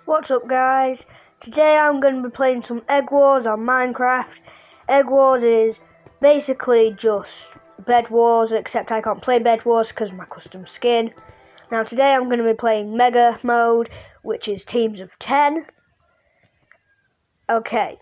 What's up guys? Today I'm going to be playing some Egg Wars on Minecraft. Egg Wars is basically just Bed Wars, except I can't play Bed Wars because of my custom skin. Now today I'm going to be playing Mega mode, which is teams of 10. Okay.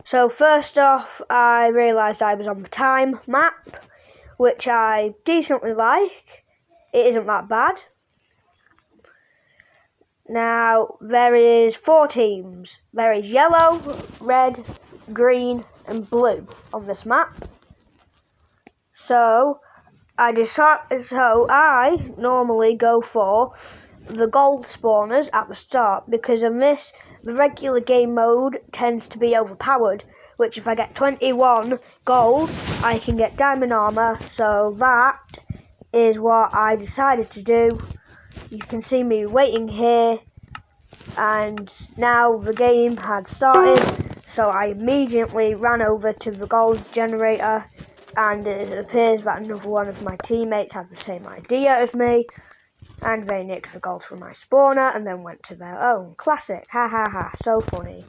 So first off, I realised I was on the time map, which I decently like. It isn't that bad. Now, there is 4 teams. There is yellow, red, green and blue on this map. So I normally go for the gold spawners at the start, because in this, the regular game mode tends to be overpowered, which if I get 21 gold, I can get diamond armor. So that is what I decided to do. You can see me waiting here, and now the game had started, so I immediately ran over to the gold generator, and it appears that another one of my teammates had the same idea as me, and they nicked the gold from my spawner and then went to their own. Classic, ha ha ha, so funny.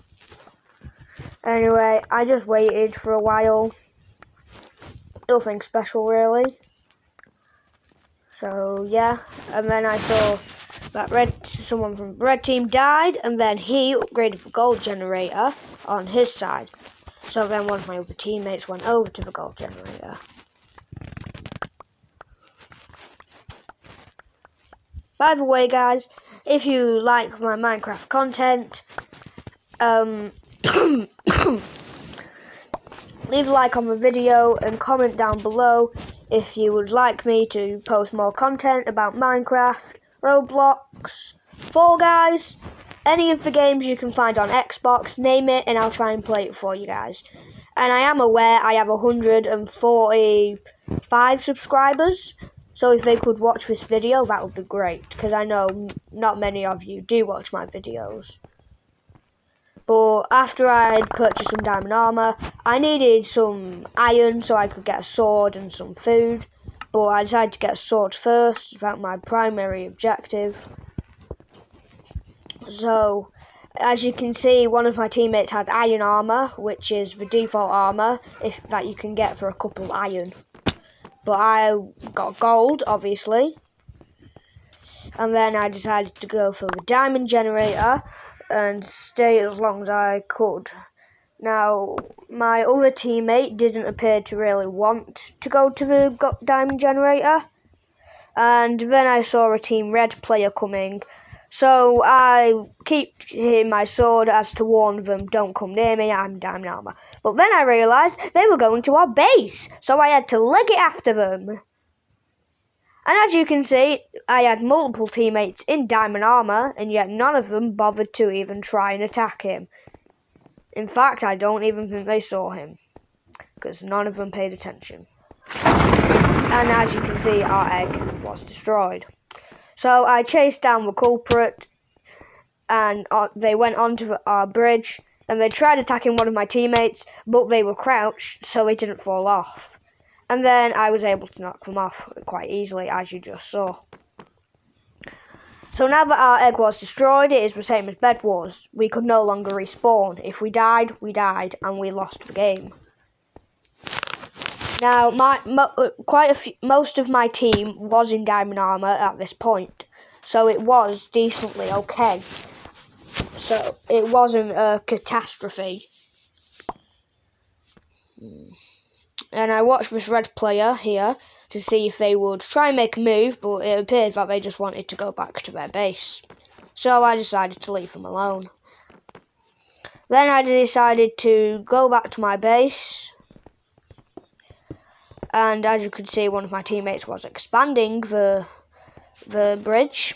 Anyway, I just waited for a while, nothing special really. So yeah, and then I saw that someone from the red team died, and then he upgraded the gold generator on his side. So then one of my other teammates went over to the gold generator. By the way guys, if you like my Minecraft content, leave a like on the video and comment down below if you would like me to post more content about Minecraft, Roblox, Fall Guys, any of the games you can find on Xbox. Name it and I'll try and play it for you guys. And I am aware I have 145 subscribers, so if they could watch this video that would be great, because I know not many of you do watch my videos. But after I'd purchased some diamond armor, I needed some iron so I could get a sword and some food. But I decided to get a sword first, that's my primary objective. So, as you can see, one of my teammates had iron armor, which is the default armor that you can get for a couple iron. But I got gold, obviously. And then I decided to go for the diamond generator and stay as long as I could. Now, my other teammate didn't appear to really want to go to the diamond generator, and then I saw a team red player coming, so I keep hitting my sword as to warn them, don't come near me, I'm diamond armor. But then I realised they were going to our base, so I had to leg it after them. And as you can see, I had multiple teammates in diamond armor, and yet none of them bothered to even try and attack him. In fact, I don't even think they saw him, because none of them paid attention. And as you can see, our egg was destroyed. So I chased down the culprit, and they went onto our bridge, and they tried attacking one of my teammates, but they were crouched, so they didn't fall off. And then I was able to knock them off quite easily, as you just saw. So now that our egg was destroyed, it is the same as Bed Wars. We could no longer respawn. If we died, and we lost the game. Now, most of my team was in diamond armor at this point, so it was decently okay. So it wasn't a catastrophe. And I watched this red player here to see if they would try and make a move, but it appeared that they just wanted to go back to their base. So I decided to leave them alone. Then I decided to go back to my base, and as you can see, one of my teammates was expanding the bridge.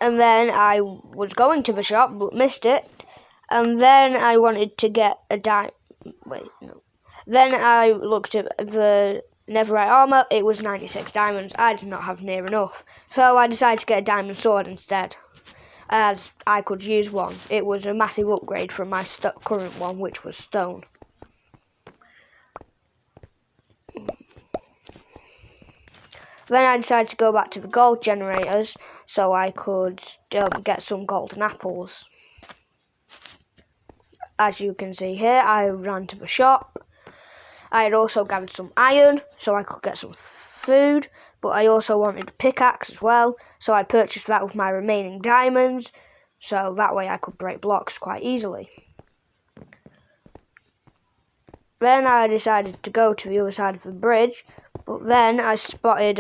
And then I was going to the shop but missed it, and then I wanted to get a Then I looked at the netherite armor, it was 96 diamonds. I did not have near enough, so I decided to get a diamond sword instead, as I could use one. It was a massive upgrade from my current one, which was stone. Then I decided to go back to the gold generators so I could get some golden apples. As you can see here, I ran to the shop. I had also gathered some iron so I could get some food, but I also wanted a pickaxe as well, so I purchased that with my remaining diamonds, so that way I could break blocks quite easily. Then I decided to go to the other side of the bridge, but then I spotted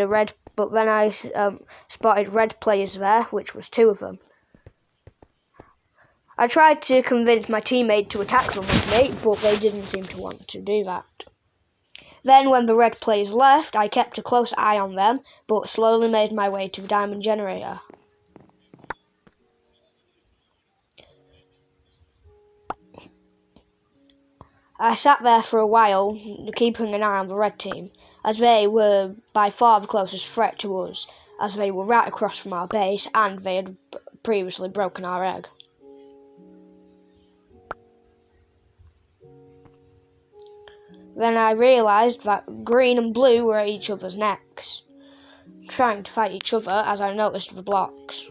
spotted red players there, which was 2 of them. I tried to convince my teammate to attack them with me, but they didn't seem to want to do that. Then when the red players left, I kept a close eye on them, but slowly made my way to the diamond generator. I sat there for a while, keeping an eye on the red team, as they were by far the closest threat to us, as they were right across from our base and they had previously broken our egg. Then I realised that green and blue were at each other's necks, trying to fight each other as I noticed the blocks.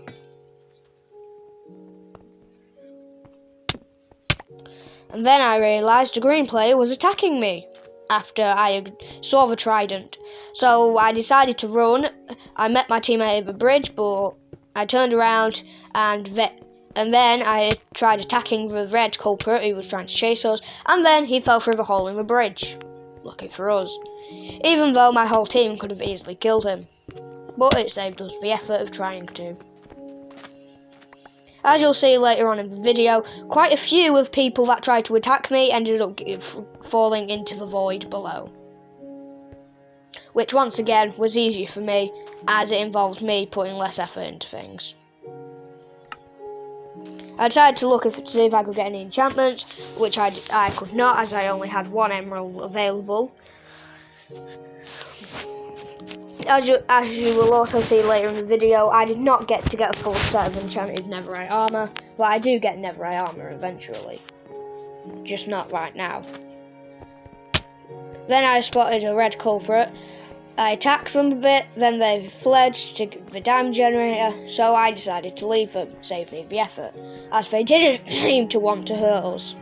And then I realised the green player was attacking me after I saw the trident. So I decided to run. I met my teammate at the bridge, but I turned around and then I tried attacking the red culprit who was trying to chase us, and then he fell through the hole in the bridge. Lucky for us. Even though my whole team could have easily killed him. But it saved us the effort of trying to. As you'll see later on in the video, quite a few of people that tried to attack me ended up falling into the void below. Which once again was easier for me, as it involved me putting less effort into things. I decided to see if I could get any enchantments, which I could not, as I only had 1 emerald available. As you will also see later in the video, I did not get a full set of enchanted netherite armour, but I do get netherite armour eventually. Just not right now. Then I spotted a red culprit. I attacked them a bit, then they fled to the diamond generator, so I decided to leave them, save me the effort, as they didn't seem to want to hurt us.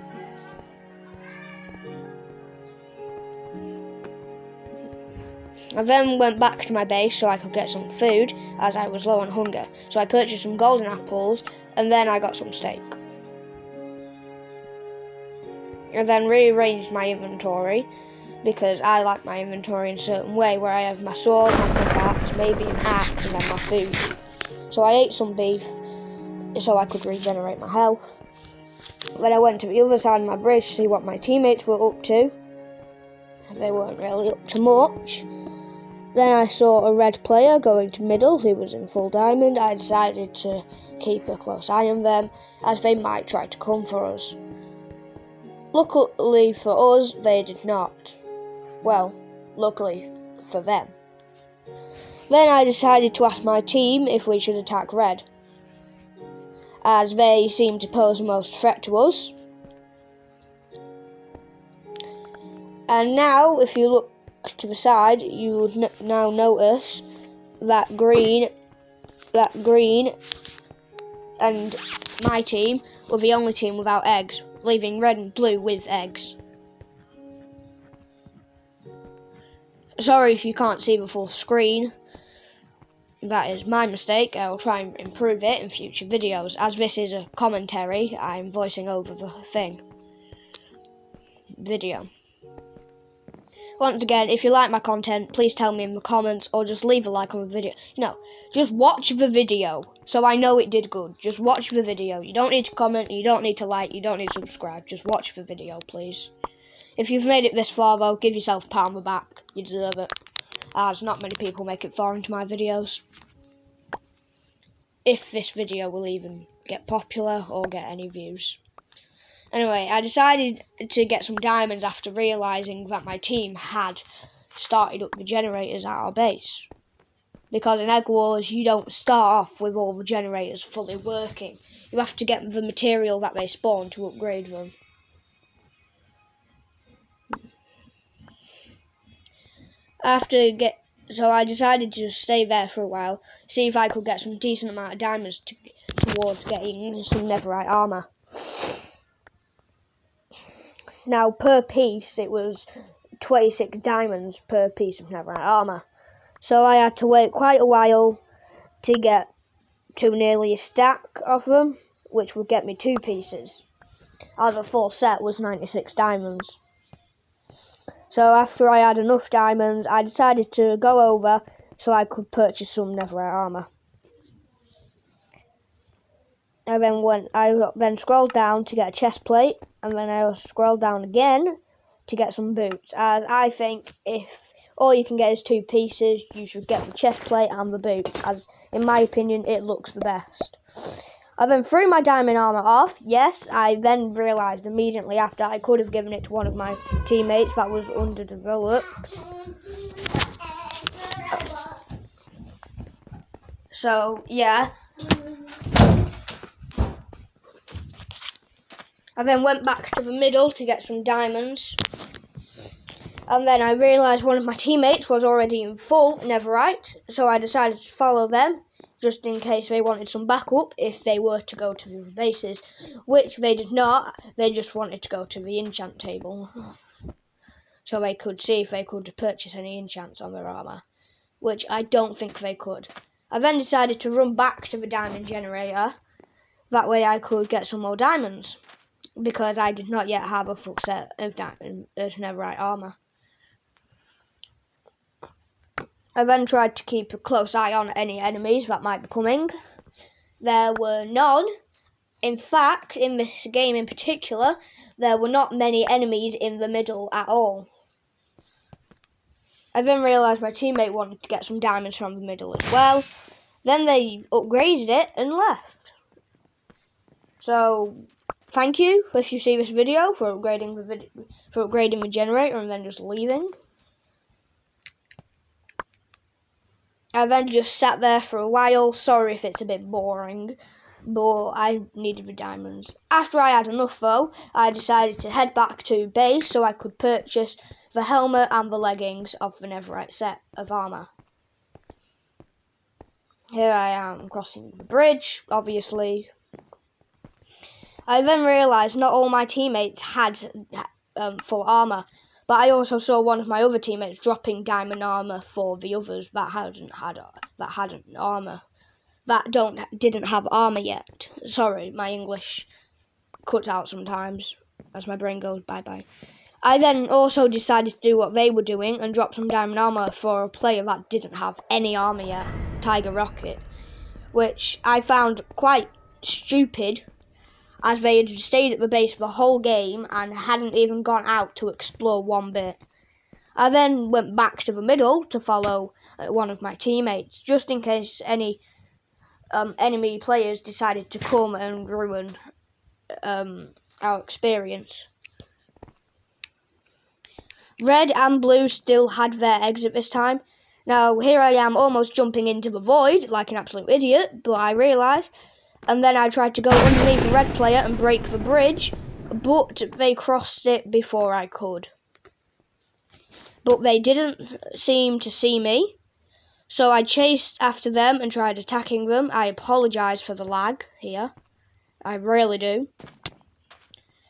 I then went back to my base so I could get some food, as I was low on hunger. So I purchased some golden apples, and then I got some steak. I then rearranged my inventory, because I like my inventory in a certain way, where I have my sword, my pickaxe, maybe an axe, and then my food. So I ate some beef, so I could regenerate my health. Then I went to the other side of my bridge to see what my teammates were up to. They weren't really up to much. Then I saw a red player going to middle who was in full diamond. I decided to keep a close eye on them, as they might try to come for us. Luckily for us, they did not. Well, luckily for them. Then I decided to ask my team if we should attack red, as they seemed to pose the most threat to us. And now, if you look to the side, you would now notice that green and my team were the only team without eggs, leaving red and blue with eggs. Sorry if you can't see the full screen. That is my mistake. I will try and improve it in future videos. As this is a commentary, I'm voicing over the video. Once again, if you like my content, please tell me in the comments, or just leave a like on the video. No, just watch the video, so I know it did good. Just watch the video. You don't need to comment, you don't need to like, you don't need to subscribe. Just watch the video, please. If you've made it this far, though, give yourself a pat on the back. You deserve it. As not many people make it far into my videos. If this video will even get popular or get any views. Anyway, I decided to get some diamonds after realising that my team had started up the generators at our base. Because in Egg Wars, you don't start off with all the generators fully working. You have to get the material that they spawn to upgrade them. After So I decided to just stay there for a while, see if I could get some decent amount of diamonds towards getting some netherite armour. Now, per piece, it was 26 diamonds per piece of netherite armour. So I had to wait quite a while to get to nearly a stack of them, which would get me 2 pieces, as a full set was 96 diamonds. So after I had enough diamonds, I decided to go over so I could purchase some netherite armour. I then scrolled down to get a chest plate, and then I scrolled down again to get some boots, as I think if all you can get is 2 pieces, you should get the chest plate and the boots, as in my opinion it looks the best. I then threw my diamond armour off. Yes, I then realised immediately after I could have given it to one of my teammates that was underdeveloped. So, yeah. I then went back to the middle to get some diamonds. And then I realised one of my teammates was already in full netherite, so I decided to follow them, just in case they wanted some backup if they were to go to the bases, which they did not. They just wanted to go to the enchant table, so they could see if they could purchase any enchants on their armour, which I don't think they could. I then decided to run back to the diamond generator, that way I could get some more diamonds, because I did not yet have a full set of netherite armour. I then tried to keep a close eye on any enemies that might be coming. There were none. In fact, in this game in particular, there were not many enemies in the middle at all. I then realised my teammate wanted to get some diamonds from the middle as well. Then they upgraded it and left. So, thank you if you see this video for upgrading the generator and then just leaving. I then just sat there for a while. Sorry if it's a bit boring, but I needed the diamonds. After I had enough though, I decided to head back to base so I could purchase the helmet and the leggings of the netherite set of armour. Here I am crossing the bridge, obviously. I then realised not all my teammates had full armour, but I also saw one of my other teammates dropping diamond armour for the others that didn't have armour yet. Sorry, my English cuts out sometimes as my brain goes bye-bye. I then also decided to do what they were doing and drop some diamond armour for a player that didn't have any armour yet, Tiger Rocket, which I found quite stupid, as they had stayed at the base the whole game and hadn't even gone out to explore one bit. I then went back to the middle to follow one of my teammates, just in case any enemy players decided to come and ruin our experience. Red and blue still had their exit this time. Now here I am almost jumping into the void like an absolute idiot, but I realised, and then I tried to go underneath the red player and break the bridge, but they crossed it before I could. But they didn't seem to see me, so I chased after them and tried attacking them. I apologise for the lag here, I really do.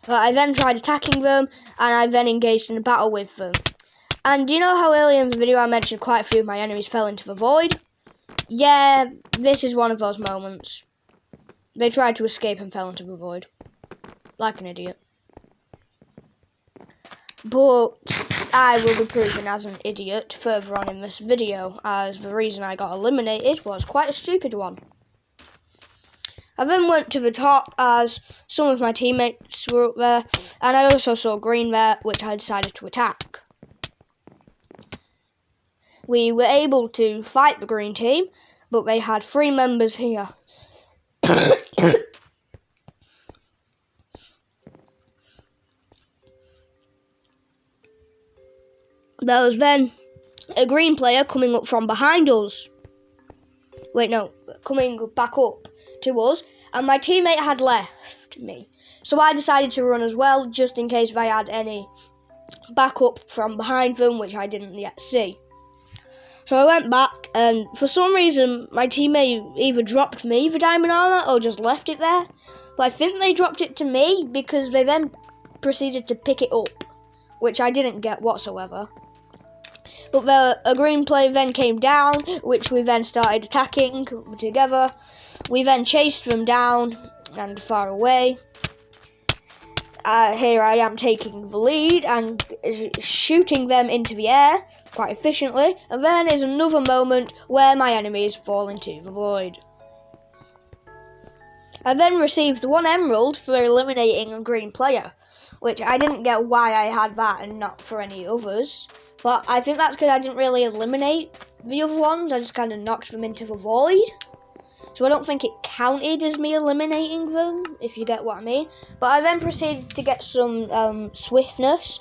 But I then tried attacking them, and I then engaged in a battle with them. And you know how earlier in the video I mentioned quite a few of my enemies fell into the void? Yeah, this is one of those moments. They tried to escape and fell into the void. Like an idiot. But I will be proven as an idiot further on in this video, as the reason I got eliminated was quite a stupid one. I then went to the top as some of my teammates were up there, and I also saw green there, which I decided to attack. We were able to fight the green team, but they had 3 members here. There was then a green player coming up from behind us. Wait, no, coming back up to us, and my teammate had left me. So I decided to run as well, just in case they had any backup from behind them, which I didn't yet see. So I went back, and for some reason my teammate either dropped me the diamond armor or just left it there. But I think they dropped it to me because they then proceeded to pick it up, which I didn't get whatsoever. But a green player then came down, which we then started attacking together. We then chased them down and far away. Here I am taking the lead and shooting them into the air quite efficiently, and then is another moment where my enemies fall into the void. I then received 1 emerald for eliminating a green player, which I didn't get why I had that and not for any others, but I think that's because I didn't really eliminate the other ones, I just kind of knocked them into the void. So I don't think it counted as me eliminating them, if you get what I mean. But I then proceeded to get some swiftness.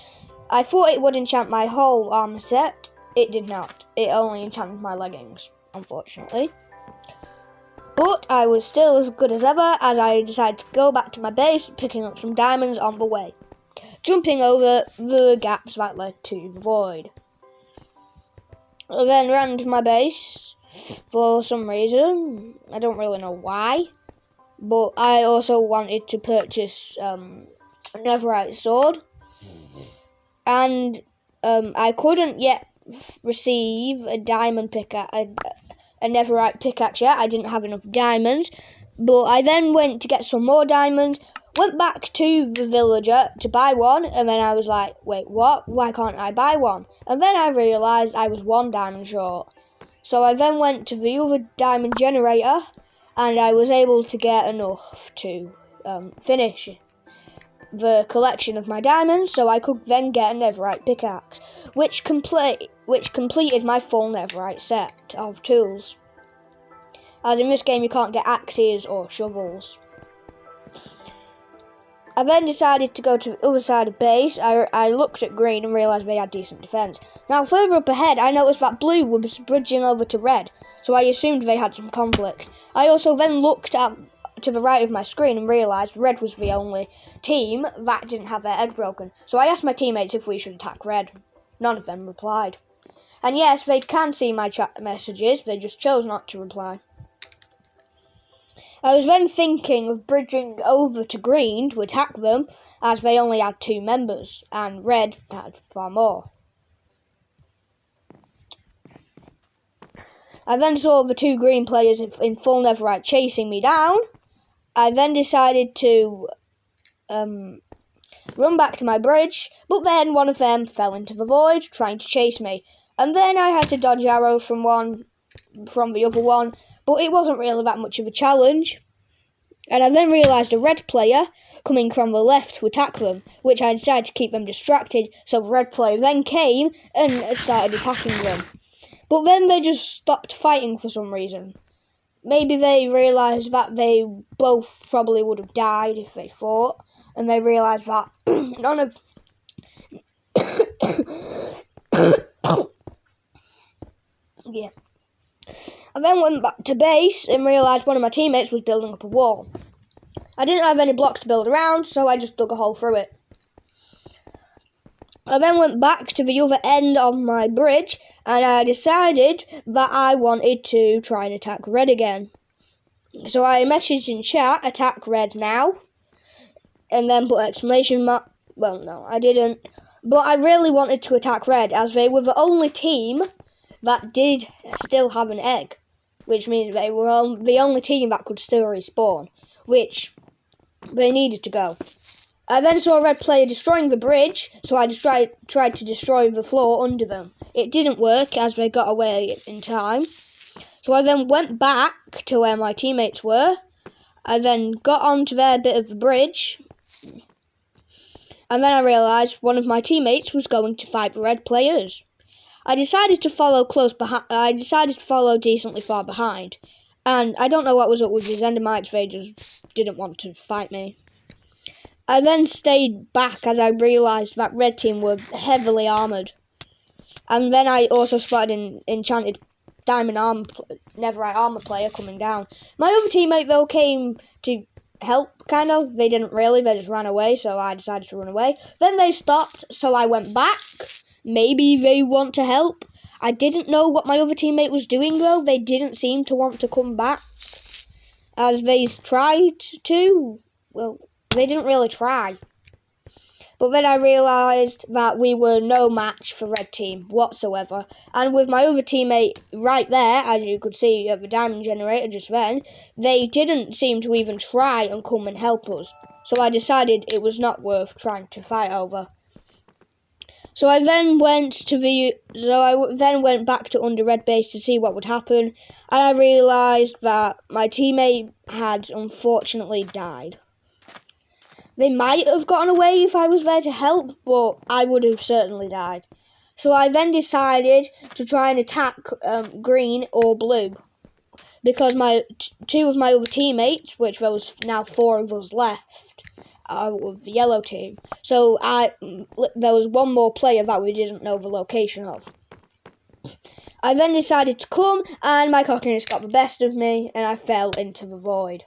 I thought it would enchant my whole armor set. It did not. It only enchanted my leggings, unfortunately. But I was still as good as ever, as I decided to go back to my base, picking up some diamonds on the way, jumping over the gaps that led to the void. I then ran to my base. For some reason, I don't really know why, but I also wanted to purchase a netherite sword, and I couldn't yet receive a diamond pickaxe, a netherite pickaxe yet. I didn't have enough diamonds, but I then went to get some more diamonds, went back to the villager to buy one, and then I was like, wait, what? Why can't I buy one? And then I realised I was 1 diamond short. So I then went to the other diamond generator, and I was able to get enough to finish the collection of my diamonds, so I could then get a netherite pickaxe, which completed my full netherite set of tools. As in this game you can't get axes or shovels. I then decided to go to the other side of base. I looked at green and realised they had decent defence. Now further up ahead I noticed that blue was bridging over to red, so I assumed they had some conflict. I also then looked to the right of my screen and realised red was the only team that didn't have their egg broken. So I asked my teammates if we should attack red. None of them replied. And yes, they can see my chat messages, they just chose not to reply. I was then thinking of bridging over to green to attack them, as they only had 2 members, and red had far more. I then saw the 2 green players in full netherite chasing me down. I then decided to run back to my bridge, but then one of them fell into the void trying to chase me, and then I had to dodge arrows from the other one, but it wasn't really that much of a challenge. And I then realised a red player coming from the left to attack them, which I decided to keep them distracted, so the red player then came and started attacking them. But then they just stopped fighting for some reason. Maybe they realised that they both probably would have died if they fought, and they realised that none of... yeah. I then went back to base and realised one of my teammates was building up a wall. I didn't have any blocks to build around, so I just dug a hole through it. I then went back to the other end of my bridge, and I decided that I wanted to try and attack red again. So I messaged in chat, attack red now, and then put exclamation mark. Well, no, I didn't. But I really wanted to attack red, as they were the only team that did still have an egg, which means they were the only team that could still respawn, which they needed to go. I then saw a red player destroying the bridge, so I just tried to destroy the floor under them. It didn't work, as they got away in time. So I then went back to where my teammates were. I then got onto their bit of the bridge, and then I realised one of my teammates was going to fight the red players. I decided to follow decently far behind, and I don't know what was up with these endermites, they just didn't want to fight me. I then stayed back as I realised that red team were heavily armoured, and then I also spotted an enchanted diamond netherite armour player coming down. My other teammate though came to help, kind of. They didn't really, they just ran away, so I decided to run away. Then they stopped, so I went back. Maybe they want to help. I didn't know what my other teammate was doing though. They didn't seem to want to come back. As they tried to. Well, they didn't really try. But then I realised that we were no match for red team whatsoever. And with my other teammate right there, as you could see at the diamond generator just then, they didn't seem to even try and come and help us. So I decided it was not worth trying to fight over. So I then went back to under red base to see what would happen. And I realised that my teammate had unfortunately died. They might have gotten away if I was there to help, but I would have certainly died. So I then decided to try and attack green or blue. Because two of my other teammates, which there was now 4 of us left, of the yellow team. So there was one more player that we didn't know the location of. I then decided to come, and my cockiness got the best of me, and I fell into the void.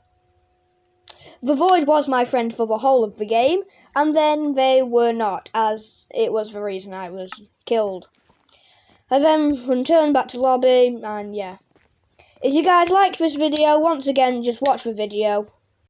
The void was my friend for the whole of the game, and then they were not, as it was the reason I was killed. I then returned back to lobby, and yeah. If you guys liked this video, once again, just watch the video.